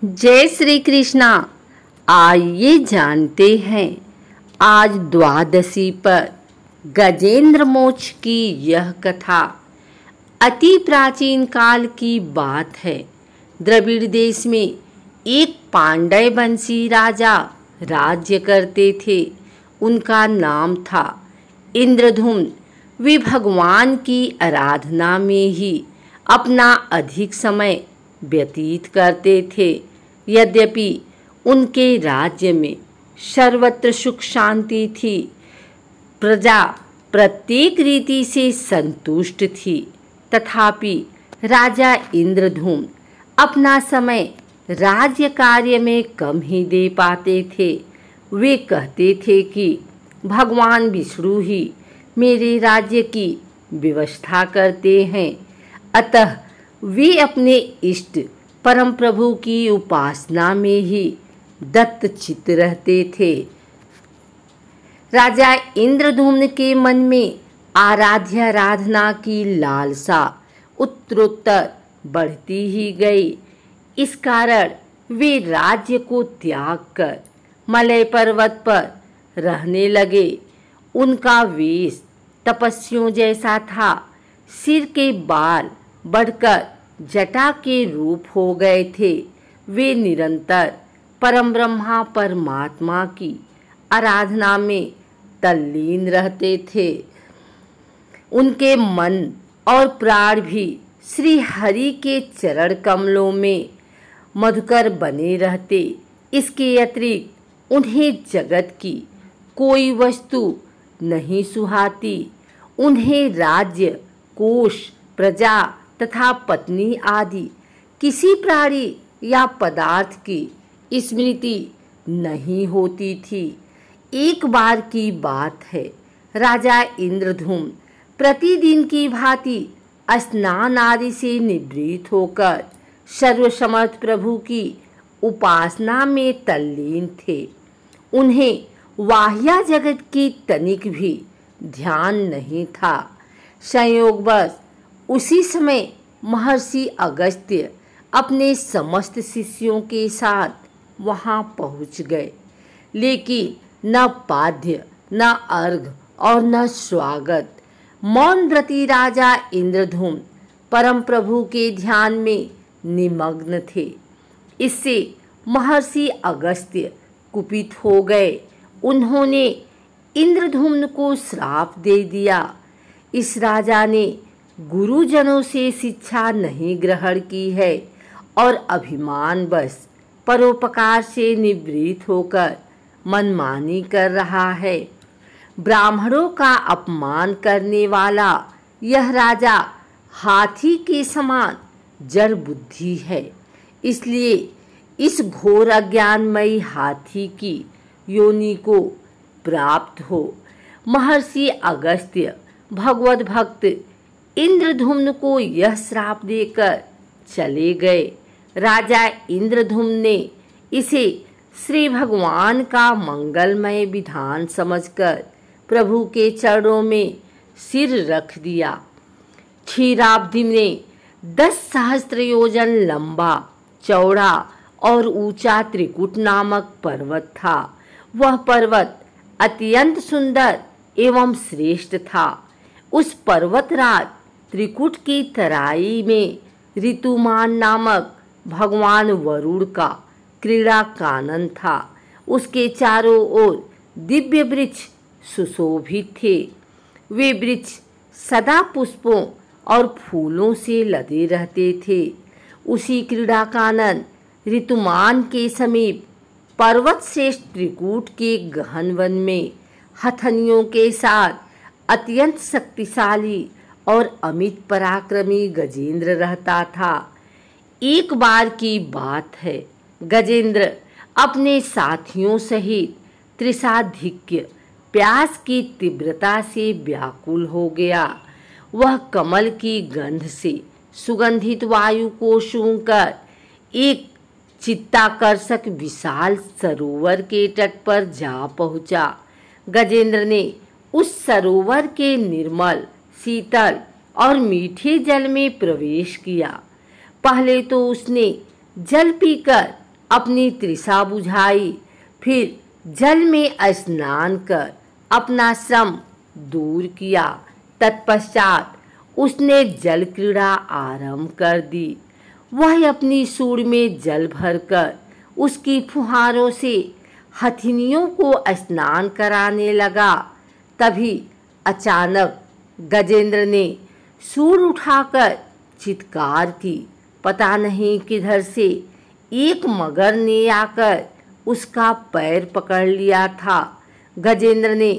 जय श्री कृष्णा। आइए जानते हैं आज द्वादशी पर गजेंद्र मोक्ष की यह कथा। अति प्राचीन काल की बात है। द्रविड़ देश में एक पांड्य वंशी राजा राज्य करते थे। उनका नाम था इंद्रधुम्न। वे भगवान की आराधना में ही अपना अधिक समय व्यतीत करते थे। यद्यपि उनके राज्य में सर्वत्र सुख शांति थी, प्रजा प्रत्येक रीति से संतुष्ट थी, तथापि राजा इंद्रधुम्न अपना समय राज्य कार्य में कम ही दे पाते थे। वे कहते थे कि भगवान विष्णु ही मेरे राज्य की व्यवस्था करते हैं, अतः वे अपने इष्ट परम प्रभु की उपासना में ही दत्तचित्त रहते थे। राजा इंद्रधुम्न के मन में आराधना की लालसा उत्तरोत्तर बढ़ती ही गई। इस कारण वे राज्य को त्याग कर मलय पर्वत पर रहने लगे। उनका वेश तपस्वियों जैसा था। सिर के बाल बढ़कर जटा के रूप हो गए थे। वे निरंतर परम ब्रह्मा परमात्मा की आराधना में तल्लीन रहते थे। उनके मन और प्राण भी श्री हरि के चरण कमलों में मधुकर बने रहते। इसके अतिरिक्त उन्हें जगत की कोई वस्तु नहीं सुहाती। उन्हें राज्य, कोष, प्रजा तथा पत्नी आदि किसी प्राणी या पदार्थ की स्मृति नहीं होती थी। एक बार की बात है, राजा इंद्रधुम्न प्रतिदिन की भांति स्नान आदि से निवृत्त होकर सर्वसमर्थ प्रभु की उपासना में तल्लीन थे। उन्हें बाह्य जगत की तनिक भी ध्यान नहीं था। संयोगवश उसी समय महर्षि अगस्त्य अपने समस्त शिष्यों के साथ वहां पहुंच गए, लेकिन न पाद्य, न अर्घ और न स्वागत। मौन व्रती राजा इंद्रधुम्न परम प्रभु के ध्यान में निमग्न थे। इससे महर्षि अगस्त्य कुपित हो गए। उन्होंने इंद्रधुम्न को श्राप दे दिया। इस राजा ने गुरुजनों से शिक्षा नहीं ग्रहण की है और अभिमानवश परोपकार से निवृत्त होकर मनमानी कर रहा है। ब्राह्मणों का अपमान करने वाला यह राजा हाथी के समान जड़ बुद्धि है। इसलिए इस घोर अज्ञानमयी हाथी की योनि को प्राप्त हो। महर्षि अगस्त्य भगवत भक्त इंद्रधुम्न को यह श्राप देकर चले गए। राजा इंद्रधुम्न ने इसे श्री भगवान का मंगलमय विधान समझकर प्रभु के चरणों में सिर रख दिया। क्षीराब्धि में 10 सहस्त्र योजन लंबा, चौड़ा और ऊंचा त्रिकुट नामक पर्वत था। वह पर्वत अत्यंत सुंदर एवं श्रेष्ठ था। उस पर्वतराज त्रिकुट की तराई में ऋतुमान नामक भगवान वरुण का क्रीड़ा कानन था। उसके चारों ओर दिव्य वृक्ष सुशोभित थे। वे वृक्ष सदा पुष्पों और फूलों से लदे रहते थे। उसी क्रीड़ा कानन ऋतुमान के समीप पर्वत श्रेष्ठ त्रिकूट के गहन वन में हथनियों के साथ अत्यंत शक्तिशाली और अमित पराक्रमी गजेंद्र रहता था। एक बार की बात है, गजेंद्र अपने साथियों सहित त्रिसाधिक्य प्यास की तीव्रता से व्याकुल हो गया। वह कमल की गंध से सुगंधित वायु को सूंघकर एक चित्ताकर्षक विशाल सरोवर के तट पर जा पहुंचा। गजेंद्र ने उस सरोवर के निर्मल, शीतल और मीठे जल में प्रवेश किया। पहले तो उसने जल पीकर अपनी तृषा बुझाई। फिर जल में स्नान कर अपना श्रम दूर किया। तत्पश्चात उसने जल क्रीड़ा आरंभ कर दी। वह अपनी सूंड में जल भरकर उसकी फुहारों से हथिनियों को स्नान कराने लगा। तभी अचानक गजेंद्र ने सूंड उठाकर चित्कार की। पता नहीं किधर से एक मगर ने आकर उसका पैर पकड़ लिया था। गजेंद्र ने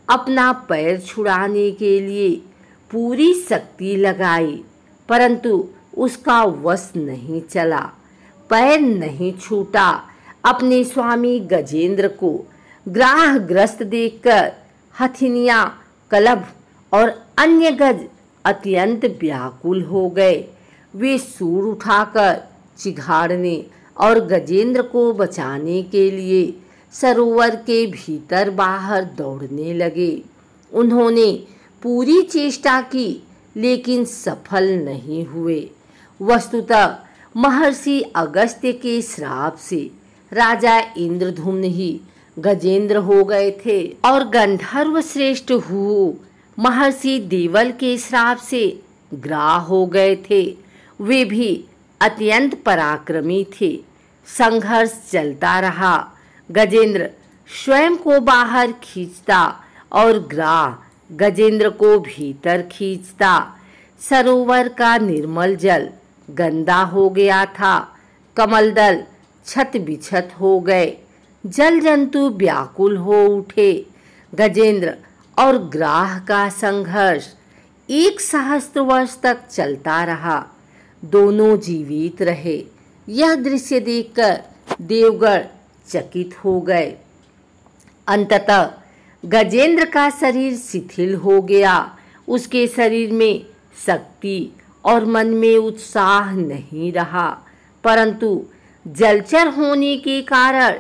अपना पैर छुड़ाने के लिए पूरी शक्ति लगाई, परंतु उसका वश नहीं चला। पैर नहीं छूटा। अपने स्वामी गजेंद्र को ग्राहग्रस्त देखकर हथिनियां, कलभ और अन्य गज अत्यंत व्याकुल हो गए। वे सूंड उठाकर चिघाड़ने और गजेंद्र को बचाने के लिए सरोवर के भीतर बाहर दौड़ने लगे। उन्होंने पूरी चेष्टा की, लेकिन सफल नहीं हुए। वस्तुतः महर्षि अगस्त्य के श्राप से राजा इंद्रद्युम्न ही गजेंद्र हो गए थे और गंधर्व श्रेष्ठ हूँ महर्षि देवल के श्राप से ग्राह हो गए थे। वे भी अत्यंत पराक्रमी थे। संघर्ष चलता रहा। गजेंद्र स्वयं को बाहर खींचता और ग्राह गजेंद्र को भीतर खींचता। सरोवर का निर्मल जल गंदा हो गया था। कमलदल छत बिछत हो गए। जल जंतु व्याकुल हो उठे। गजेंद्र और ग्राह का संघर्ष 1 सहस्त्र वर्ष तक चलता रहा। दोनों जीवित रहे। यह दृश्य देखकर देवगण चकित हो गए। अंततः गजेंद्र का शरीर शिथिल हो गया। उसके शरीर में शक्ति और मन में उत्साह नहीं रहा, परंतु जलचर होने के कारण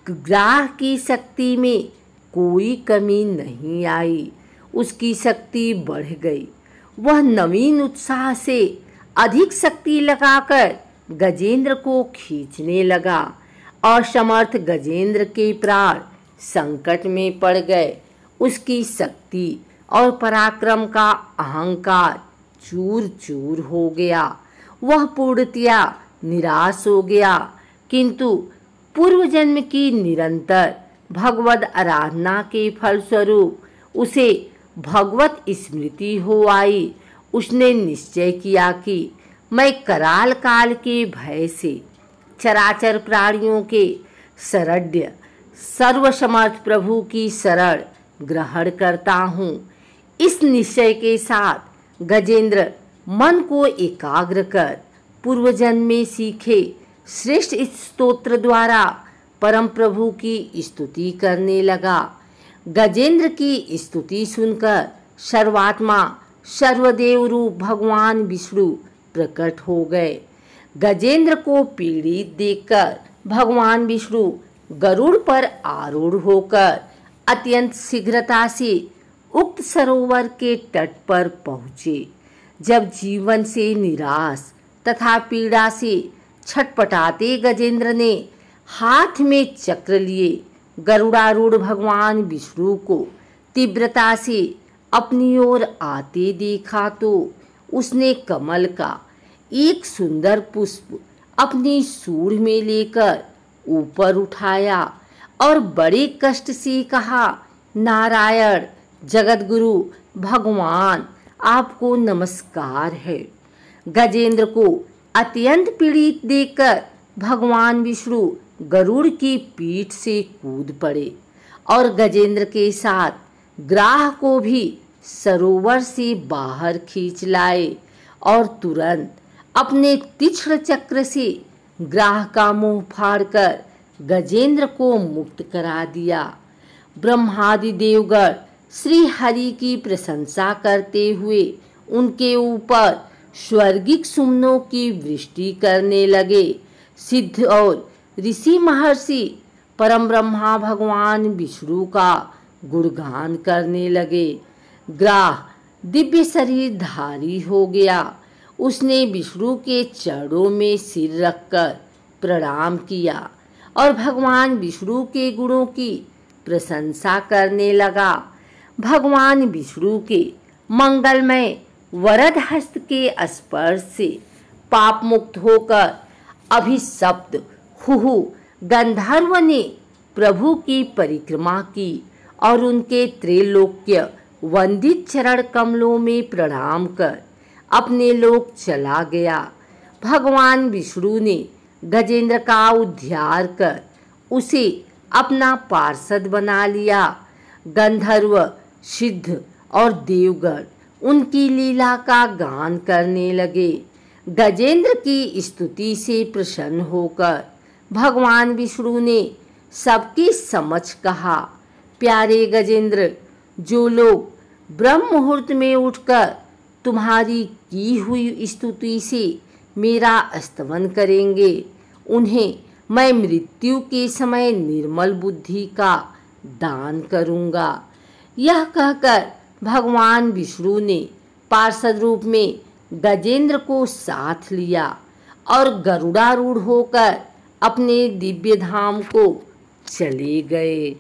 ग्राह की शक्ति में कोई कमी नहीं आई। उसकी शक्ति बढ़ गई। वह नवीन उत्साह से अधिक शक्ति लगाकर गजेंद्र को खींचने लगा। असमर्थ गजेंद्र के प्राण संकट में पड़ गए। उसकी शक्ति और पराक्रम का अहंकार चूर चूर हो गया। वह पूर्णतया निराश हो गया, किंतु पूर्व जन्म की निरंतर भगवद आराधना के फलस्वरूप उसे भगवत स्मृति हो आई। उसने निश्चय किया कि मैं कराल काल के भय से चराचर प्राणियों के शरण्य सर्वसमर्थ प्रभु की शरण ग्रहण करता हूँ। इस निश्चय के साथ गजेंद्र मन को एकाग्र कर पूर्व जन्म में सीखे श्रेष्ठ स्तोत्र द्वारा परम प्रभु की स्तुति करने लगा। गजेंद्र की स्तुति सुनकर सर्वात्मा सर्वदेव रूप भगवान विष्णु प्रकट हो गए। गजेंद्र को पीड़ित देखकर भगवान विष्णु गरुड़ पर आरूढ़ होकर अत्यंत शीघ्रता से उक्त सरोवर के तट पर पहुँचे। जब जीवन से निराश तथा पीड़ा से छटपटाते गजेंद्र ने हाथ में चक्र लिए गरुड़ारूढ़ भगवान विष्णु को तीव्रता से अपनी ओर आते देखा, तो उसने कमल का एक सुंदर पुष्प अपनी सूंड में लेकर ऊपर उठाया और बड़े कष्ट से कहा, नारायण जगतगुरु भगवान, आपको नमस्कार है। गजेंद्र को अत्यंत पीड़ित देखकर भगवान विष्णु गरुड़ की पीठ से कूद पड़े और गजेंद्र के साथ ग्राह को भी सरोवर से बाहर खींच लाए और तुरंत अपने तीक्ष्ण चक्र से ग्राह का मुंह फाड़कर गजेंद्र को मुक्त करा दिया। ब्रह्मादि देवगण श्री हरि की प्रशंसा करते हुए उनके ऊपर स्वर्गिक सुमनों की वृष्टि करने लगे। सिद्ध और ऋषि महर्षि परम ब्रह्मा भगवान विष्णु का गुणगान करने लगे। ग्राह दिव्य शरीर धारी हो गया। उसने विष्णु के चरणों में सिर रखकर प्रणाम किया और भगवान विष्णु के गुणों की प्रशंसा करने लगा। भगवान विष्णु के मंगलमय वरद हस्त के स्पर्श से पाप मुक्त होकर अभिशप्त हुहु गंधर्व ने प्रभु की परिक्रमा की और उनके त्रैलोक्य वंदित चरण कमलों में प्रणाम कर अपने लोक चला गया। भगवान विष्णु ने गजेंद्र का उद्धार कर उसे अपना पार्षद बना लिया। गंधर्व, सिद्ध और देवगण उनकी लीला का गान करने लगे। गजेंद्र की स्तुति से प्रसन्न होकर भगवान विष्णु ने सबकी समझ कहा, प्यारे गजेंद्र, जो लोग ब्रह्म मुहूर्त में उठकर तुम्हारी की हुई स्तुति से मेरा स्तवन करेंगे, उन्हें मैं मृत्यु के समय निर्मल बुद्धि का दान करूंगा। यह कहकर भगवान विष्णु ने पार्षद रूप में गजेंद्र को साथ लिया और गरुड़ारूढ़ होकर अपने दिव्य धाम को चले गए।